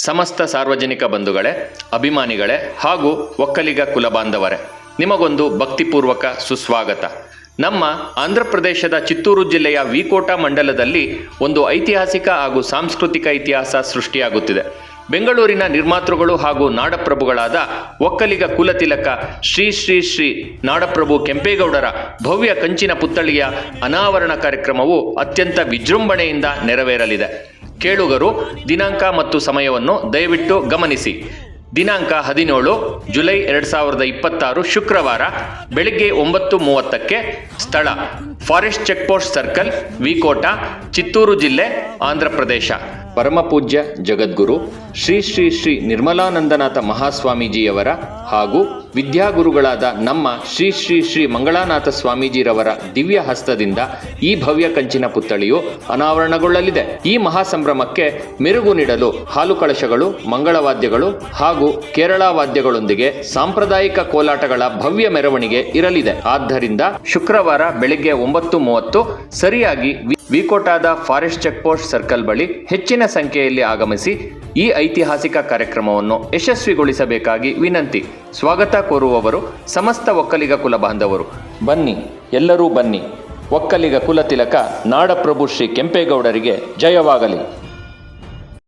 ಸಮಸ್ತ ಸಾರ್ವಜನಿಕ ಬಂಧುಗಳೇ, ಅಭಿಮಾನಿಗಳೇ ಹಾಗೂ ಒಕ್ಕಲಿಗ ಕುಲಬಾಂಧವರೇ, ನಿಮಗೊಂದು ಭಕ್ತಿಪೂರ್ವಕ ಸುಸ್ವಾಗತ. ನಮ್ಮ ಆಂಧ್ರ ಪ್ರದೇಶದ ಚಿತ್ತೂರು ಜಿಲ್ಲೆಯ ವಿಕೋಟ ಮಂಡಲದಲ್ಲಿ ಒಂದು ಐತಿಹಾಸಿಕ ಹಾಗೂ ಸಾಂಸ್ಕೃತಿಕ ಇತಿಹಾಸ ಸೃಷ್ಟಿಯಾಗುತ್ತಿದೆ. ಬೆಂಗಳೂರಿನ ನಿರ್ಮಾತೃಗಳು ಹಾಗೂ ನಾಡಪ್ರಭುಗಳಾದ ಒಕ್ಕಲಿಗ ಕುಲತಿಲಕ ಶ್ರೀ ಶ್ರೀ ಶ್ರೀ ನಾಡಪ್ರಭು ಕೆಂಪೇಗೌಡರ ಭವ್ಯ ಕಂಚಿನ ಪುತ್ಥಳಿಯ ಅನಾವರಣ ಕಾರ್ಯಕ್ರಮವು ಅತ್ಯಂತ ವಿಜೃಂಭಣೆಯಿಂದ ನೆರವೇರಲಿದೆ. ಕೇಳುಗರು ದಿನಾಂಕ ಮತ್ತು ಸಮಯವನ್ನು ದಯವಿಟ್ಟು ಗಮನಿಸಿ. ದಿನಾಂಕ 17 ಜುಲೈ 2026 ಶುಕ್ರವಾರ ಬೆಳಗ್ಗೆ 9:30. ಸ್ಥಳ ಫಾರೆಸ್ಟ್ ಚೆಕ್ಪೋಸ್ಟ್ ಸರ್ಕಲ್, ವಿಕೋಟ, ಚಿತ್ತೂರು ಜಿಲ್ಲೆ, ಆಂಧ್ರ ಪ್ರದೇಶ. ಪರಮಪೂಜ್ಯ ಜಗದ್ಗುರು ಶ್ರೀ ಶ್ರೀ ಶ್ರೀ ನಿರ್ಮಲಾನಂದನಾಥ ಮಹಾಸ್ವಾಮೀಜಿಯವರ ಹಾಗೂ ವಿದ್ಯಾಗುರುಗಳಾದ ನಮ್ಮ ಶ್ರೀ ಶ್ರೀ ಶ್ರೀ ಮಂಗಳಾನಾಥ ಸ್ವಾಮೀಜಿರವರ ದಿವ್ಯ ಹಸ್ತದಿಂದ ಈ ಭವ್ಯ ಕಂಚಿನ ಪುತ್ಥಳಿಯು ಅನಾವರಣಗೊಳ್ಳಲಿದೆ. ಈ ಮಹಾಸಂಭ್ರಮಕ್ಕೆ ಮೆರುಗು ನೀಡಲು ಹಾಲು ಕಳಶಗಳು, ಮಂಗಳವಾದ್ಯಗಳು ಹಾಗೂ ಕೇರಳ ವಾದ್ಯಗಳೊಂದಿಗೆ ಸಾಂಪ್ರದಾಯಿಕ ಕೋಲಾಟಗಳ ಭವ್ಯ ಮೆರವಣಿಗೆ ಇರಲಿದೆ. ಆದ್ದರಿಂದ ಶುಕ್ರವಾರ ಬೆಳಗ್ಗೆ 9:30 ಸರಿಯಾಗಿ ವಿಕೋಟಾದ ಫಾರೆಸ್ಟ್ ಚೆಕ್ಪೋಸ್ಟ್ ಸರ್ಕಲ್ ಬಳಿ ಹೆಚ್ಚಿನ ಸಂಖ್ಯೆಯಲ್ಲಿ ಆಗಮಿಸಿ ಈ ಐತಿಹಾಸಿಕ ಕಾರ್ಯಕ್ರಮವನ್ನು ಯಶಸ್ವಿಗೊಳಿಸಬೇಕಾಗಿ ವಿನಂತಿ. ಸ್ವಾಗತ ಕೋರುವವರು ಸಮಸ್ತ ಒಕ್ಕಲಿಗ ಕುಲ ಬಾಂಧವರು. ಬನ್ನಿ, ಎಲ್ಲರೂ ಬನ್ನಿ. ಒಕ್ಕಲಿಗ ಕುಲತಿಲಕ ನಾಡಪ್ರಭು ಶ್ರೀ ಕೆಂಪೇಗೌಡರಿಗೆ ಜಯವಾಗಲಿ.